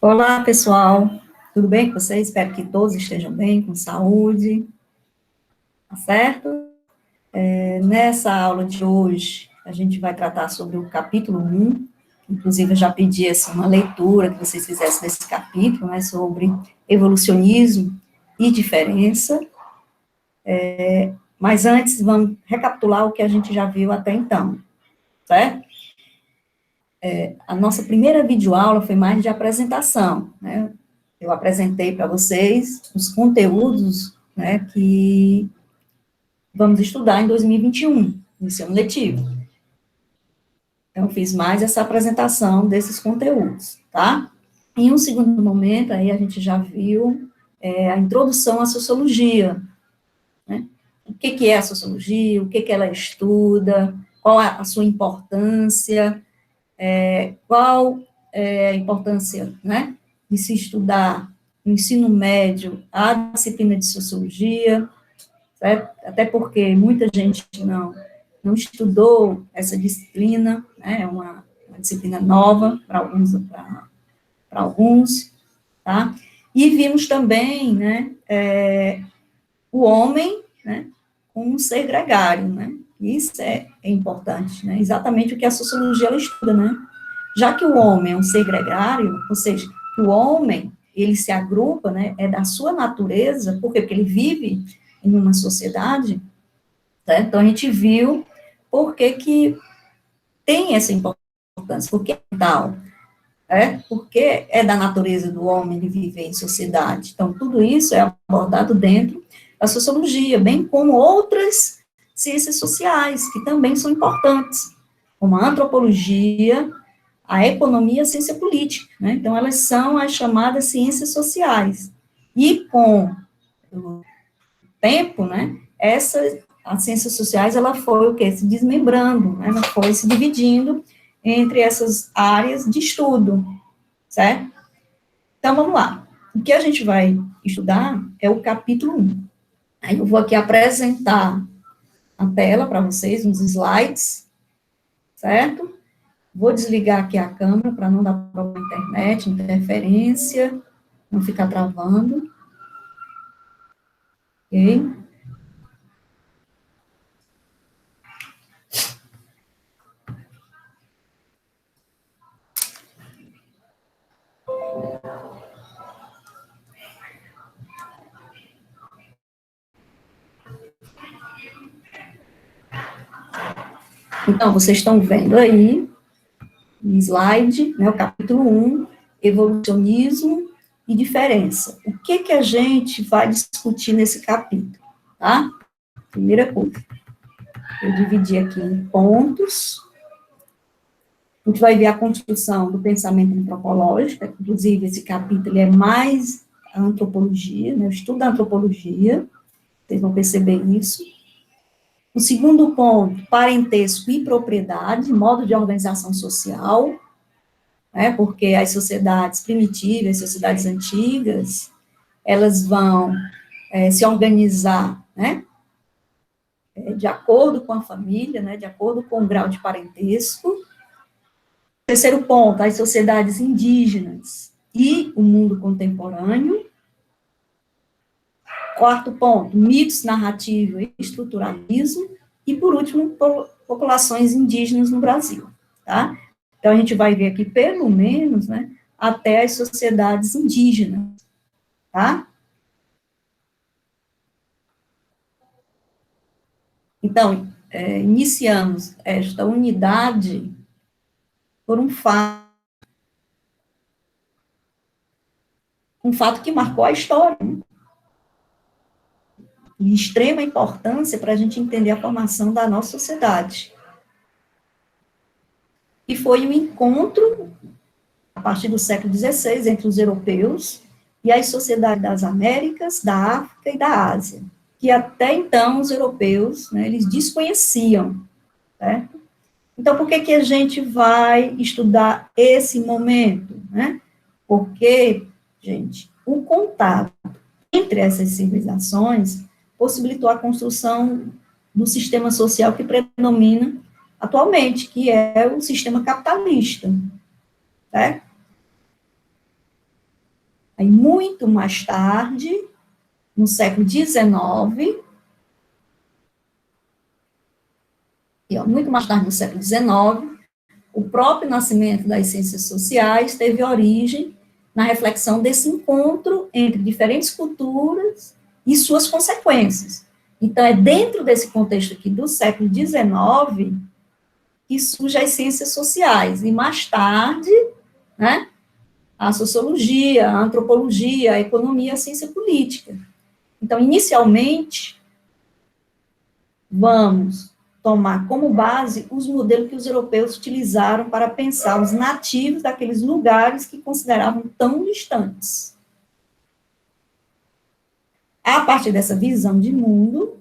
Olá, pessoal. Tudo bem com vocês? Espero que todos estejam bem, com saúde. Tá certo? Nessa aula de hoje, a gente vai tratar sobre o capítulo 1. Inclusive, eu já pedi uma leitura que vocês fizessem desse capítulo, né, sobre evolucionismo e diferença. Mas antes, vamos recapitular o que a gente já viu até então, certo? A nossa primeira videoaula foi mais de apresentação, né? Eu apresentei para vocês os conteúdos, né, que vamos estudar em 2021, nesse ano letivo. Então, fiz mais essa apresentação desses conteúdos, tá? Em um segundo momento, aí a gente já viu a introdução à sociologia, né? O que é a sociologia, o que ela estuda, qual a sua importância, qual é a importância, né, de se estudar no ensino médio a disciplina de sociologia, certo? Até porque muita gente não estudou essa disciplina, né? É uma disciplina nova para alguns, tá? E vimos também, né, o homem, né, como um ser gregário, né? Isso é importante, né? Exatamente o que a sociologia ela estuda, né? Já que o homem é um ser gregário, ou seja, o homem, ele se agrupa, né, é da sua natureza, por quê? Porque ele vive em uma sociedade, né? Então a gente viu por que tem essa importância, por que é tal, porque é da natureza do homem de viver em sociedade. Então, tudo isso é abordado dentro da sociologia, bem como outras ciências sociais, que também são importantes, como a antropologia, a economia e a ciência política, né? Então, elas são as chamadas ciências sociais. E com o tempo, né, as ciências sociais, ela foi o quê? Se desmembrando, né? Ela foi se dividindo entre essas áreas de estudo, certo? Então, vamos lá. O que a gente vai estudar é o capítulo 1. Aí eu vou aqui apresentar a tela para vocês, uns slides, certo? Vou desligar aqui a câmera para não dar problema na internet, interferência, não ficar travando. Ok? Então, vocês estão vendo aí, no slide, né, o capítulo 1, evolucionismo e diferença. O que a gente vai discutir nesse capítulo, tá? Primeira coisa, eu dividi aqui em pontos. A gente vai ver a construção do pensamento antropológico, inclusive esse capítulo é mais a antropologia, né, o estudo da antropologia, vocês vão perceber isso. O segundo ponto, parentesco e propriedade, modo de organização social, né, porque as sociedades primitivas, as sociedades antigas, elas vão se organizar, né, de acordo com a família, né, de acordo com o grau de parentesco. Terceiro ponto, as sociedades indígenas e o mundo contemporâneo. Quarto ponto, mitos, narrativa e estruturalismo. E, por último, populações indígenas no Brasil, tá? Então, a gente vai ver aqui, pelo menos, né, até as sociedades indígenas, tá? Então, iniciamos esta unidade por um fato que marcou a história, né? De extrema importância para a gente entender a formação da nossa sociedade. E foi o encontro, a partir do século XVI, entre os europeus e as sociedades das Américas, da África e da Ásia, que até então os europeus, né, eles desconheciam, certo? Então, por que a gente vai estudar esse momento, né? Porque, gente, o contato entre essas civilizações possibilitou a construção do sistema social que predomina atualmente, que é o sistema capitalista, certo? Aí, muito mais tarde, no século XIX, muito mais tarde no século XIX, o próprio nascimento das ciências sociais teve origem na reflexão desse encontro entre diferentes culturas e suas consequências. Então, é dentro desse contexto aqui do século XIX que surgem as ciências sociais, e mais tarde, né, a sociologia, a antropologia, a economia, a ciência política. Então, inicialmente, vamos tomar como base os modelos que os europeus utilizaram para pensar os nativos daqueles lugares que consideravam tão distantes. A partir dessa visão de mundo,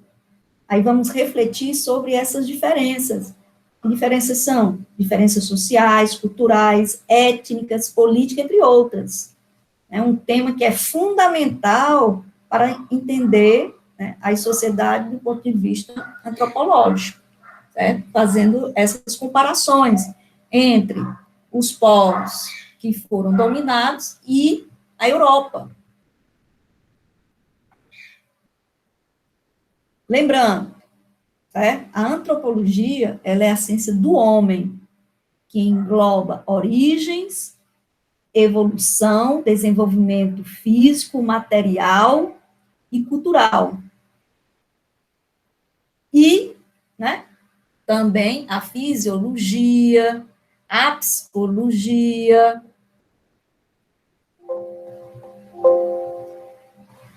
aí vamos refletir sobre essas diferenças. Que diferenças são? Diferenças sociais, culturais, étnicas, políticas, entre outras. É um tema que é fundamental para entender, né, as sociedades do ponto de vista antropológico, certo? Fazendo essas comparações entre os povos que foram dominados e a Europa. Lembrando, a antropologia, ela é a ciência do homem, que engloba origens, evolução, desenvolvimento físico, material e cultural. E, né, também a fisiologia, a psicologia,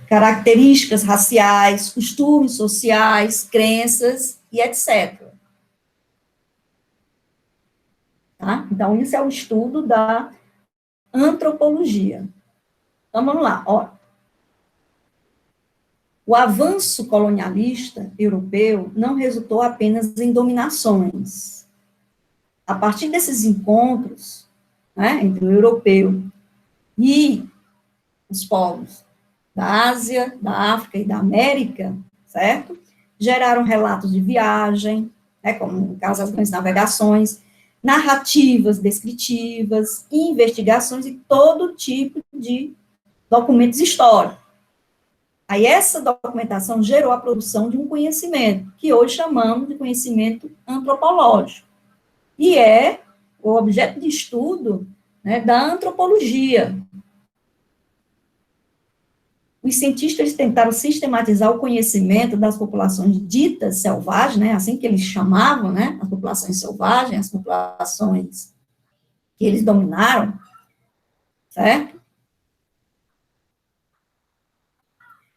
características raciais, costumes sociais, crenças e etc. Tá? Então, isso é o estudo da antropologia. Então, vamos lá. Ó. O avanço colonialista europeu não resultou apenas em dominações. A partir desses encontros, né, entre o europeu e os povos da Ásia, da África e da América, certo? Geraram relatos de viagem, né, como no caso das grandes navegações, narrativas descritivas, investigações e todo tipo de documentos históricos. Aí essa documentação gerou a produção de um conhecimento, que hoje chamamos de conhecimento antropológico, e é o objeto de estudo, né, da antropologia. Os cientistas tentaram sistematizar o conhecimento das populações ditas selvagens, né, assim que eles chamavam, né, as populações selvagens, as populações que eles dominaram, certo?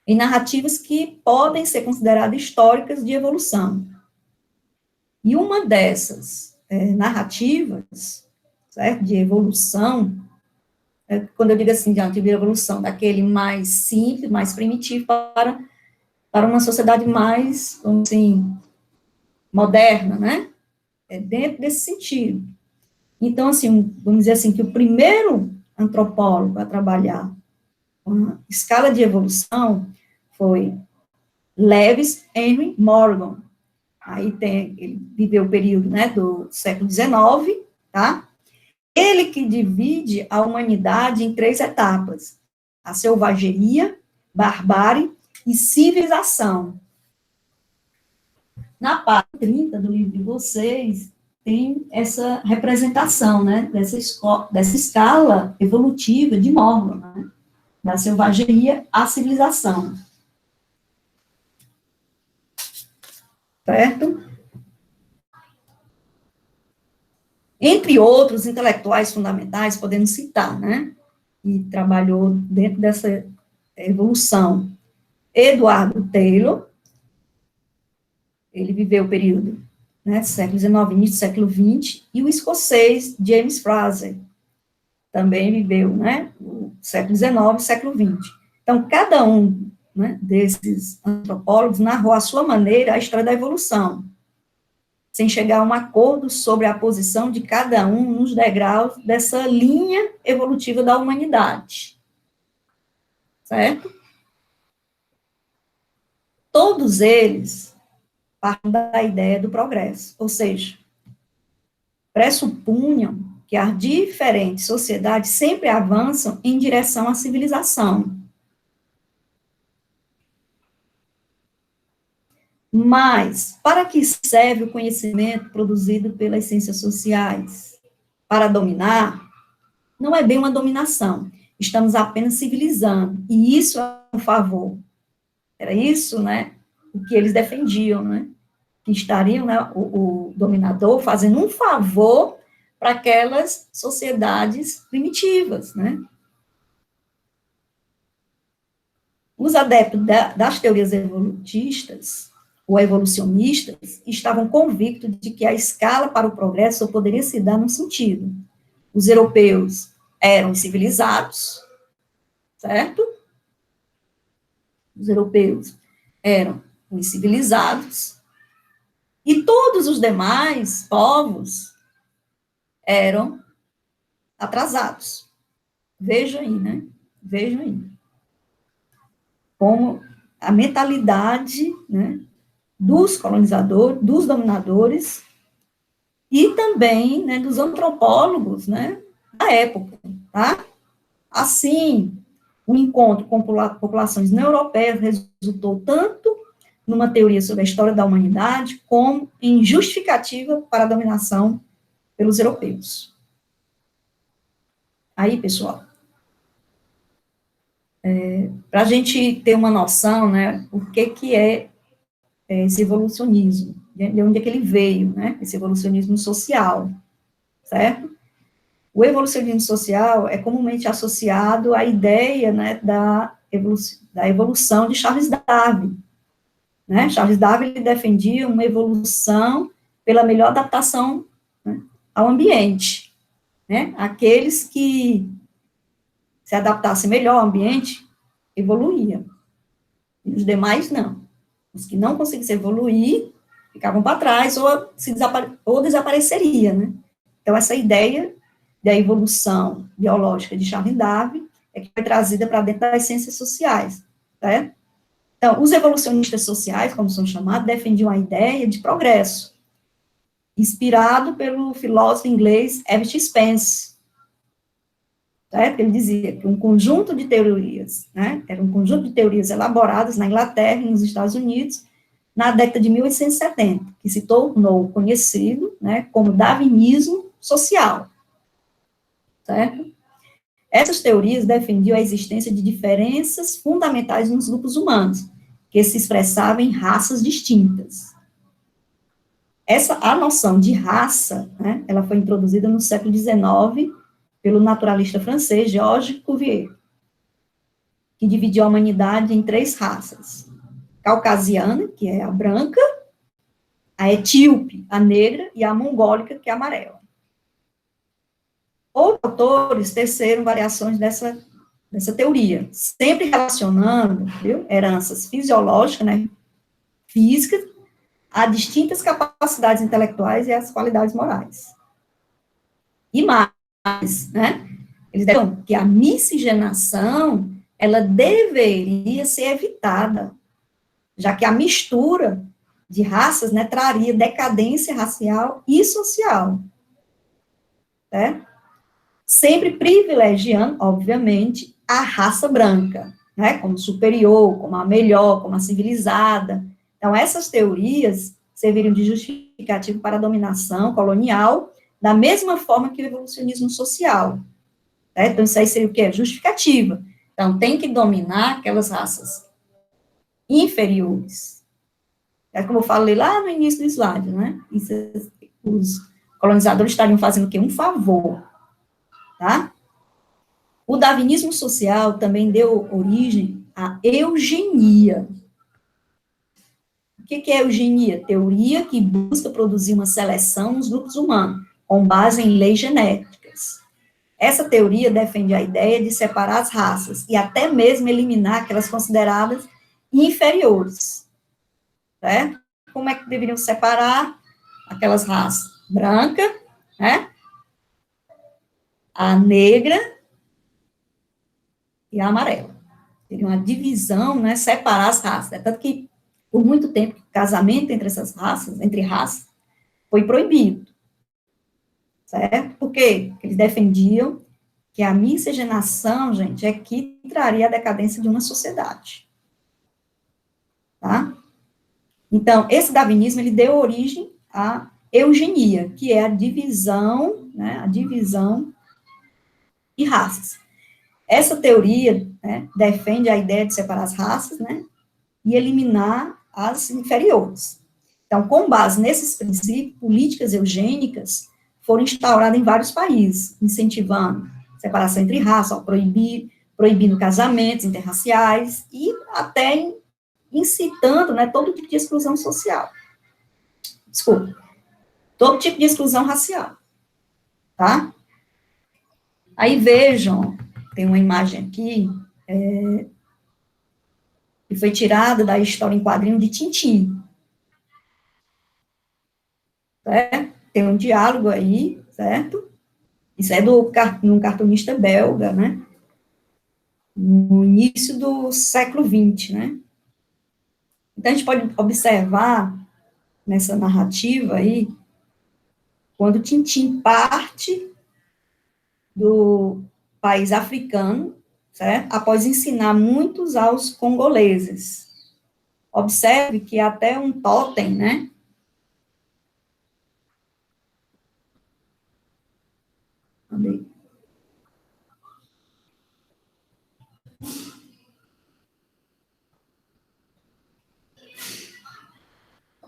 Em narrativas que podem ser consideradas históricas de evolução. E uma dessas narrativas, certo, de evolução, quando eu digo assim, de evolução, daquele mais simples, mais primitivo, para uma sociedade mais, vamos assim, moderna, né? É dentro desse sentido. Então, assim, vamos dizer assim, que o primeiro antropólogo a trabalhar com a escala de evolução foi Lewis Henry Morgan. Aí ele viveu o período, né, do século XIX, tá? Ele que divide a humanidade em 3 etapas: a selvageria, barbárie e civilização. Na página 30 do livro de vocês, tem essa representação, né, dessa escala evolutiva de Morgan, né, da selvageria à civilização. Certo? Entre outros intelectuais fundamentais, podemos citar, né, que trabalhou dentro dessa evolução, Eduardo Taylor, ele viveu o período, né, século XIX, início do século XX, e o escocês James Fraser, também viveu, né, o século XIX, século XX. Então, cada um, né, desses antropólogos narrou à sua maneira a história da evolução, sem chegar a um acordo sobre a posição de cada um nos degraus dessa linha evolutiva da humanidade. Certo? Todos eles partem da ideia do progresso, ou seja, pressupunham que as diferentes sociedades sempre avançam em direção à civilização. Mas, para que serve o conhecimento produzido pelas ciências sociais? Para dominar? Não é bem uma dominação. Estamos apenas civilizando. E isso é um favor. Era isso, né? O que eles defendiam, né? Que estariam, né, o dominador fazendo um favor para aquelas sociedades primitivas, né? Os adeptos das teorias evolutistas ou evolucionistas estavam convictos de que a escala para o progresso só poderia se dar num sentido. Os europeus eram civilizados, certo? Os europeus eram os civilizados, e todos os demais povos eram atrasados. Vejam aí, né? Vejam aí. Como a mentalidade, né, dos colonizadores, dos dominadores, e também, né, dos antropólogos, né, da época, tá? Assim, o encontro com populações não europeias resultou tanto numa teoria sobre a história da humanidade, como em justificativa para a dominação pelos europeus. Aí, pessoal, para a gente ter uma noção, né, o que é esse evolucionismo, de onde é que ele veio, né, esse evolucionismo social, certo? O evolucionismo social é comumente associado à ideia, né, da evolução de Charles Darwin, né? Charles Darwin ele defendia uma evolução pela melhor adaptação, né, ao ambiente, né? Aqueles que se adaptassem melhor ao ambiente evoluíam, e os demais não. Os que não conseguissem evoluir ficavam para trás ou desapareceria, né? Então essa ideia da evolução biológica de Charles Darwin é que foi trazida para dentro das ciências sociais, né? Então, os evolucionistas sociais, como são chamados, defendiam a ideia de progresso, inspirado pelo filósofo inglês Herbert Spencer, certo? Ele dizia que um conjunto de teorias, né, era um conjunto de teorias elaboradas na Inglaterra e nos Estados Unidos, na década de 1870, que se tornou conhecido, né, como darwinismo social, certo? Essas teorias defendiam a existência de diferenças fundamentais nos grupos humanos, que se expressavam em raças distintas. A noção de raça, né, ela foi introduzida no século XIX pelo naturalista francês Georges Cuvier, que dividiu a humanidade em 3 raças: caucasiana, que é a branca, a etíope, a negra, e a mongólica, que é a amarela. Outros autores teceram variações dessa teoria, sempre relacionando, viu, heranças fisiológicas, né, físicas, a distintas capacidades intelectuais e as qualidades morais. E mais, né, eles disseram que a miscigenação, ela deveria ser evitada, já que a mistura de raças, né, traria decadência racial e social, né? Sempre privilegiando, obviamente, a raça branca, né, como superior, como a melhor, como a civilizada. Então, essas teorias serviram de justificativo para a dominação colonial, da mesma forma que o evolucionismo social. Né? Então, isso aí seria o quê? Justificativa. Então, tem que dominar aquelas raças inferiores. É como eu falei lá no início do slide, né? Isso, os colonizadores estariam fazendo o quê? Um favor, tá? O darwinismo social também deu origem à eugenia. O que é eugenia? Teoria que busca produzir uma seleção nos grupos humanos, com base em leis genéticas. Essa teoria defende a ideia de separar as raças e até mesmo eliminar aquelas consideradas inferiores. Certo? Como é que deveriam separar aquelas raças? Branca, né? A negra e a amarela. Teria uma divisão, né? Separar as raças. É tanto que, por muito tempo, o casamento entre essas raças, foi proibido. certo? Por quê? Porque eles defendiam que a miscigenação, gente, é que traria a decadência de uma sociedade, tá? Então, esse darwinismo, ele deu origem à eugenia, que é a divisão, né, a divisão de raças. Essa teoria, né, defende a ideia de separar as raças, né, e eliminar as inferiores. Então, com base nesses princípios, políticas eugênicas foram instauradas em vários países, incentivando separação entre raças, proibindo casamentos interraciais e até incitando, né, todo tipo de exclusão social. Desculpa, todo tipo de exclusão racial, tá? Aí vejam, tem uma imagem aqui, que foi tirada da história em quadrinho de Tintim, certo? Tem um diálogo aí, certo? Isso é um cartunista belga, né? No início do século XX, né? Então, a gente pode observar nessa narrativa aí, quando Tintim parte do país africano, certo? Após ensinar muitos aos congoleses. Observe que até um totem, né?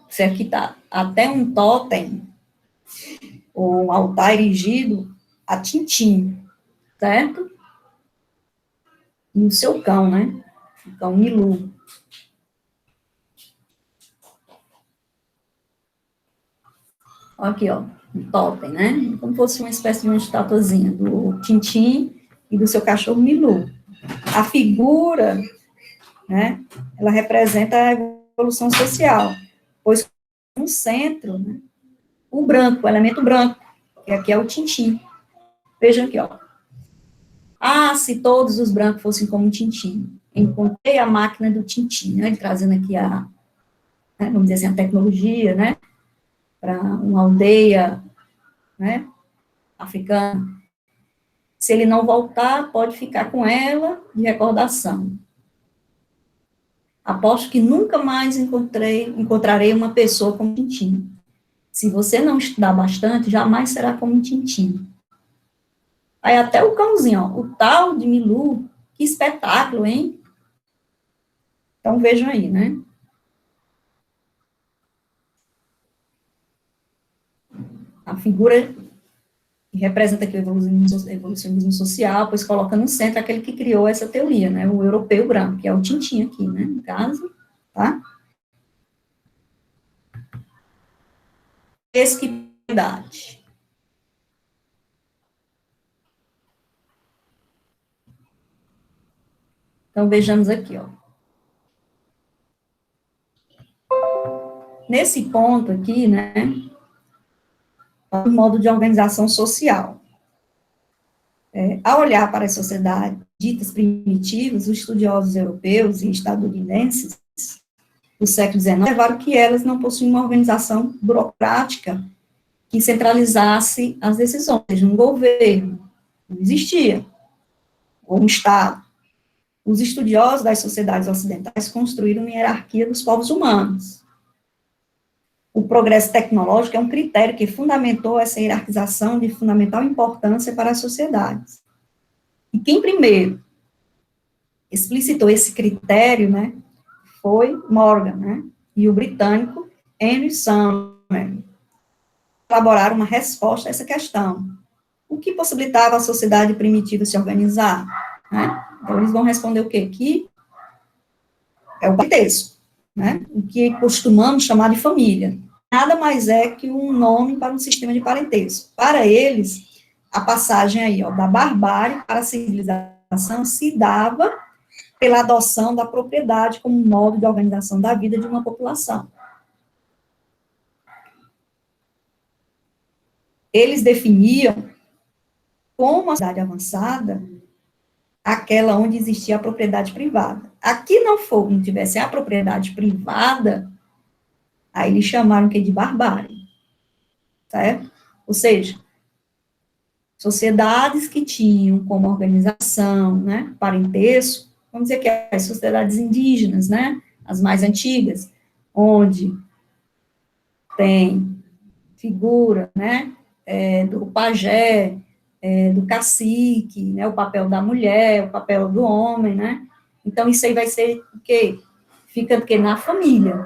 Você aqui tá até um totem, ou um altar erigido a Tintim, certo? E o seu cão, né? O cão Milu. Aqui, ó, um totem, né? Como fosse uma espécie de uma estatuazinha do Tintim e do seu cachorro Milu. A figura, né, ela representa a evolução social, pois no centro, né, o branco, o elemento branco, que aqui é o Tintim. Vejam aqui, ó. Ah, se todos os brancos fossem como Tintim. Encontrei a máquina do Tintim, né, trazendo aqui né, vamos dizer assim, a tecnologia, né, para uma aldeia, né, africana. Se ele não voltar, pode ficar com ela de recordação. Aposto que nunca mais encontrarei uma pessoa como Tintim. Se você não estudar bastante, jamais será como Tintim. Aí até o cãozinho, ó, o tal de Milu, que espetáculo, hein? Então vejam aí, né? A figura que representa aqui o evolucionismo social, pois coloca no centro aquele que criou essa teoria, né? O europeu branco, que é o Tintim aqui, né? No caso, tá? Esquividade. Então vejamos aqui, ó. Nesse ponto aqui, né? O modo de organização social. Ao olhar para as sociedades ditas primitivas, os estudiosos europeus e estadunidenses do século XIX levaram que elas não possuíam uma organização burocrática que centralizasse as decisões, um governo, não existia, ou um Estado. Os estudiosos das sociedades ocidentais construíram uma hierarquia dos povos humanos. O progresso tecnológico é um critério que fundamentou essa hierarquização de fundamental importância para as sociedades. E quem primeiro explicitou esse critério, né, foi Morgan, né, e o britânico Henry Sumner elaboraram uma resposta a essa questão. O que possibilitava a sociedade primitiva se organizar? Né? Então, eles vão responder o quê? Que é o parentesco, né? O que costumamos chamar de família. Nada mais é que um nome para um sistema de parentesco. Para eles, a passagem aí, ó, da barbárie para a civilização se dava pela adoção da propriedade como modo de organização da vida de uma população. Eles definiam como a sociedade avançada aquela onde existia a propriedade privada. Aqui não tivesse a propriedade privada, aí eles chamaram que de barbárie, certo? Ou seja, sociedades que tinham como organização, né, parentesco, vamos dizer que as sociedades indígenas, né, as mais antigas, onde tem figura, né, do pajé, do cacique, né, o papel da mulher, o papel do homem, né, então isso aí vai ser o quê? Fica o quê? Na família.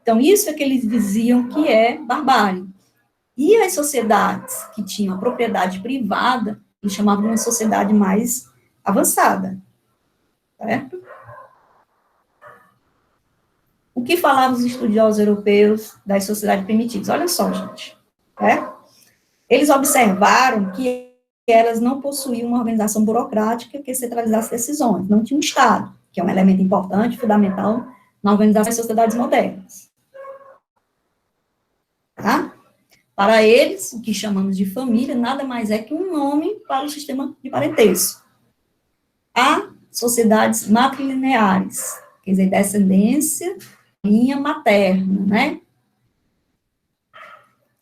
Então isso é que eles diziam que é barbárie. E as sociedades que tinham a propriedade privada, eles chamavam de uma sociedade mais avançada, certo? O que falavam os estudiosos europeus das sociedades primitivas? Olha só, gente, né? Eles observaram que elas não possuíam uma organização burocrática que centralizasse decisões, não tinha um Estado, que é um elemento importante, fundamental na organização das sociedades modernas. Tá? Para eles, o que chamamos de família nada mais é que um nome para o sistema de parentesco. Há sociedades matrilineares, quer dizer, descendência, linha materna, né?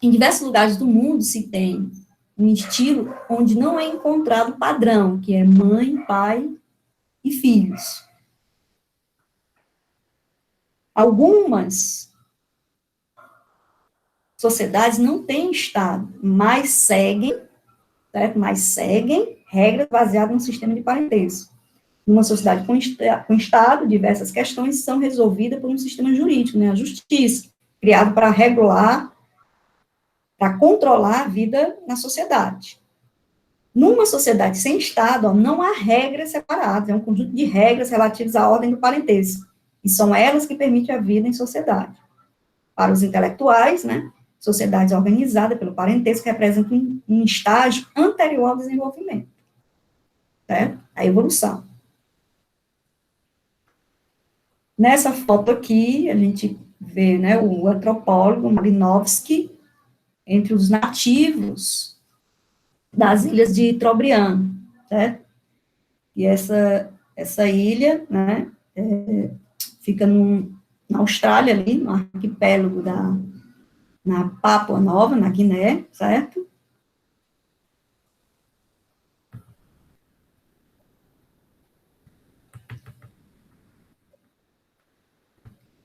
Em diversos lugares do mundo se tem um estilo onde não é encontrado padrão, que é mãe, pai e filhos. Algumas sociedades não têm Estado, mas seguem, certo? Mas seguem regras baseadas no sistema de parentesco. Numa sociedade com Estado, diversas questões são resolvidas por um sistema jurídico, né? A justiça, criado para regular, para controlar a vida na sociedade. Numa sociedade sem Estado, ó, não há regras separadas, é um conjunto de regras relativas à ordem do parentesco, e são elas que permitem a vida em sociedade. Para os intelectuais, né, sociedades organizadas pelo parentesco representam um estágio anterior ao desenvolvimento, certo? A evolução. Nessa foto aqui, a gente vê, né, o antropólogo Malinowski entre os nativos das ilhas de Trobriand, certo? E essa ilha, né, fica na Austrália, ali, no arquipélago na Papua Nova, na Guiné, certo?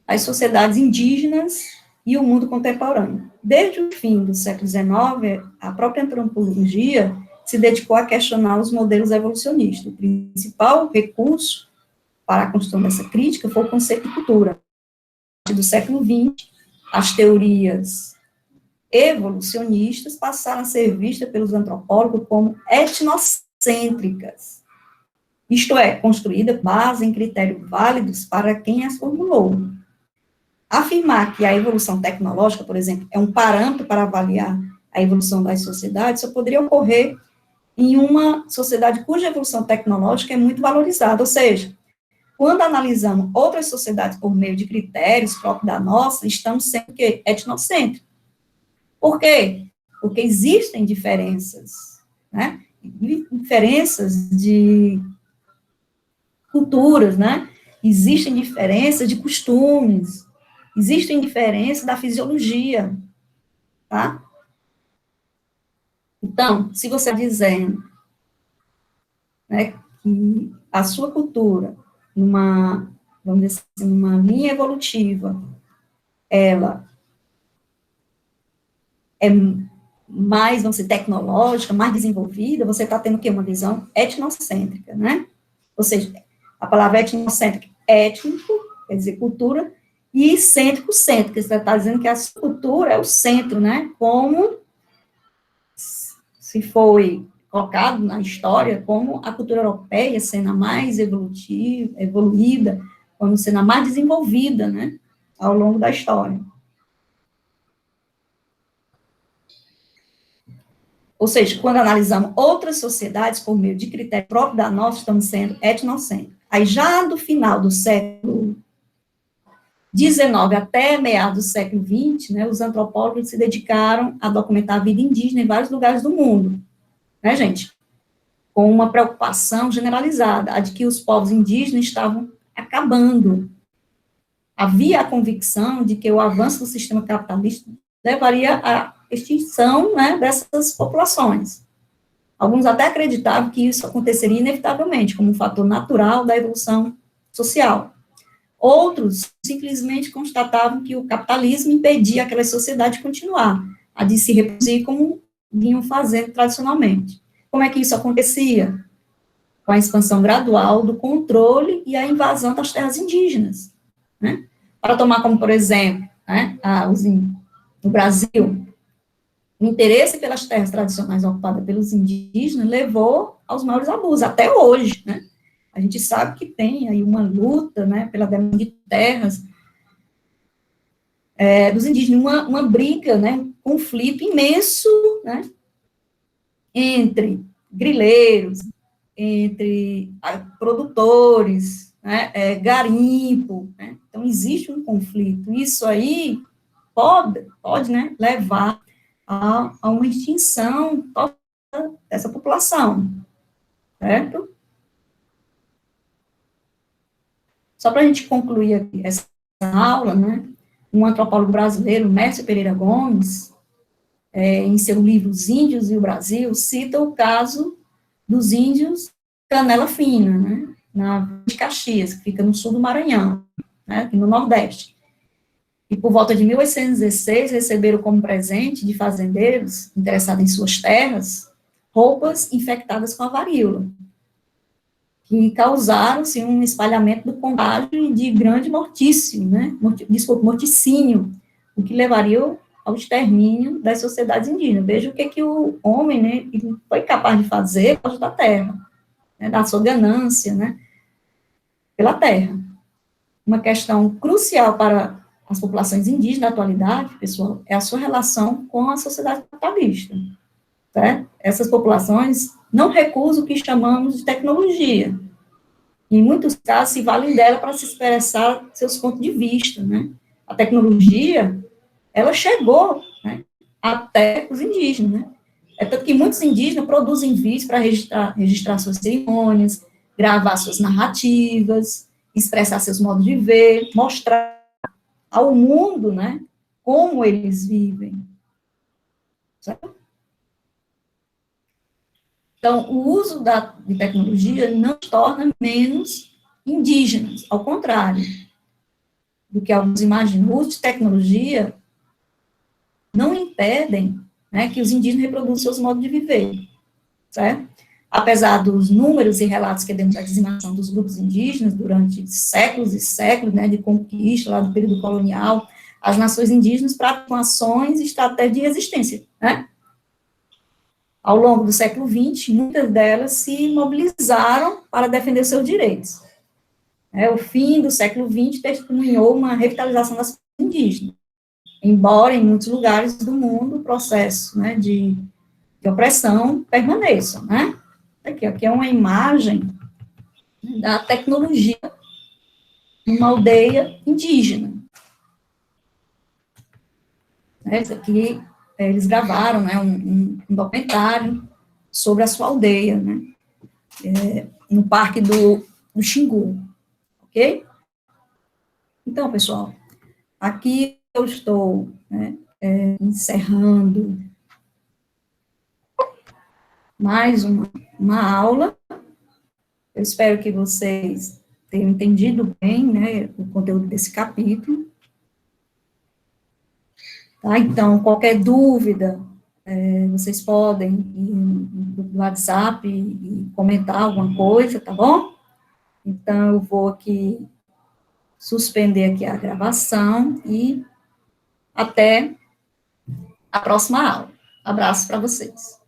As sociedades indígenas e o mundo contemporâneo. Desde o fim do século XIX, a própria antropologia se dedicou a questionar os modelos evolucionistas. O principal recurso para a construção dessa crítica foi o conceito de cultura. Do século XX, as teorias evolucionistas passaram a ser vistas pelos antropólogos como etnocêntricas, isto é, construída base em critérios válidos para quem as formulou. Afirmar que a evolução tecnológica, por exemplo, é um parâmetro para avaliar a evolução das sociedades, só poderia ocorrer em uma sociedade cuja evolução tecnológica é muito valorizada, ou seja, quando analisamos outras sociedades por meio de critérios próprios da nossa, estamos sendo o quê? Etnocêntricos. Por quê? Porque existem diferenças, né? Diferenças de culturas, né? Existem diferenças de costumes, existem diferenças da fisiologia, tá? Então, se você está dizendo, né, que a sua cultura, vamos dizer assim, uma linha evolutiva, ela é mais, vamos dizer, tecnológica, mais desenvolvida, você está tendo o quê? Uma visão etnocêntrica, né? Ou seja, a palavra etnocêntrica, étnico, quer dizer cultura, e cêntrico, cêntrico, você está dizendo que a sua cultura é o centro, né? Como se foi colocado na história como a cultura europeia sendo a mais evolutiva, evoluída, como sendo a mais desenvolvida, né? Ao longo da história. Ou seja, quando analisamos outras sociedades por meio de critérios próprios da nossa, estamos sendo etnocêntricos. Aí, já do final do século XIX até meados do século XX, né, os antropólogos se dedicaram a documentar a vida indígena em vários lugares do mundo, né, gente? Com uma preocupação generalizada, a de que os povos indígenas estavam acabando. Havia a convicção de que o avanço do sistema capitalista levaria à extinção, né, dessas populações. Alguns até acreditavam que isso aconteceria inevitavelmente, como um fator natural da evolução social. Outros simplesmente constatavam que o capitalismo impedia aquela sociedade de continuar, a de se reproduzir como vinham fazendo tradicionalmente. Como é que isso acontecia? Com a expansão gradual do controle e a invasão das terras indígenas, né? Para tomar como, por exemplo, né, no Brasil, o interesse pelas terras tradicionais ocupadas pelos indígenas levou aos maiores abusos, até hoje, né? A gente sabe que tem aí uma luta, né, pela demanda de terras dos indígenas, uma briga, né, um conflito imenso, né, entre grileiros, entre produtores, né, garimpo, né? Então existe um conflito. Isso aí pode, né, levar a uma extinção total dessa população, certo? Só para a gente concluir aqui essa aula, né, um antropólogo brasileiro, Mércio Pereira Gomes, em seu livro Os Índios e o Brasil, cita o caso dos índios Canela Fina, né, na de Caxias, que fica no sul do Maranhão, né, aqui no Nordeste. E por volta de 1816, receberam como presente de fazendeiros interessados em suas terras, roupas infectadas com a varíola, que causaram assim, um espalhamento do contágio e de grande mortício, né, morticínio, o que levaria ao extermínio das sociedades indígenas. Veja o que o homem, né, foi capaz de fazer por causa da terra, né, da sua ganância, né, pela terra. Uma questão crucial para as populações indígenas da atualidade, pessoal, é a sua relação com a sociedade capitalista. Tá? Essas populações não recusam o que chamamos de tecnologia. Em muitos casos, se valem dela para se expressar seus pontos de vista. Né? A tecnologia, ela chegou, né, até os indígenas. Né? É tanto que muitos indígenas produzem vídeos para registrar suas cerimônias, gravar suas narrativas, expressar seus modos de ver, mostrar ao mundo, né, como eles vivem. Certo? Então, o uso de tecnologia não torna menos indígenas, ao contrário do que alguns imaginam. O uso de tecnologia não impedem, né, que os indígenas reproduzam seus modos de viver, certo? Apesar dos números e relatos que demos da dizimação dos grupos indígenas durante séculos e séculos, né, de conquista, lá do período colonial, as nações indígenas praticam ações e estratégias de resistência, né? Ao longo do século XX, muitas delas se mobilizaram para defender seus direitos. O fim do século XX testemunhou uma revitalização das indígenas, embora em muitos lugares do mundo o processo, né, de opressão permaneça, né? Aqui é uma imagem da tecnologia numa aldeia indígena. Isso aqui, eles gravaram, né, um documentário sobre a sua aldeia, né, no Parque do Xingu, ok? Então, pessoal, aqui eu estou, né, encerrando mais uma aula. Eu espero que vocês tenham entendido bem, né, o conteúdo desse capítulo. Tá? Então, qualquer dúvida, vocês podem ir no WhatsApp e comentar alguma coisa, tá bom? Então, eu vou aqui suspender aqui a gravação e até a próxima aula. Abraço para vocês.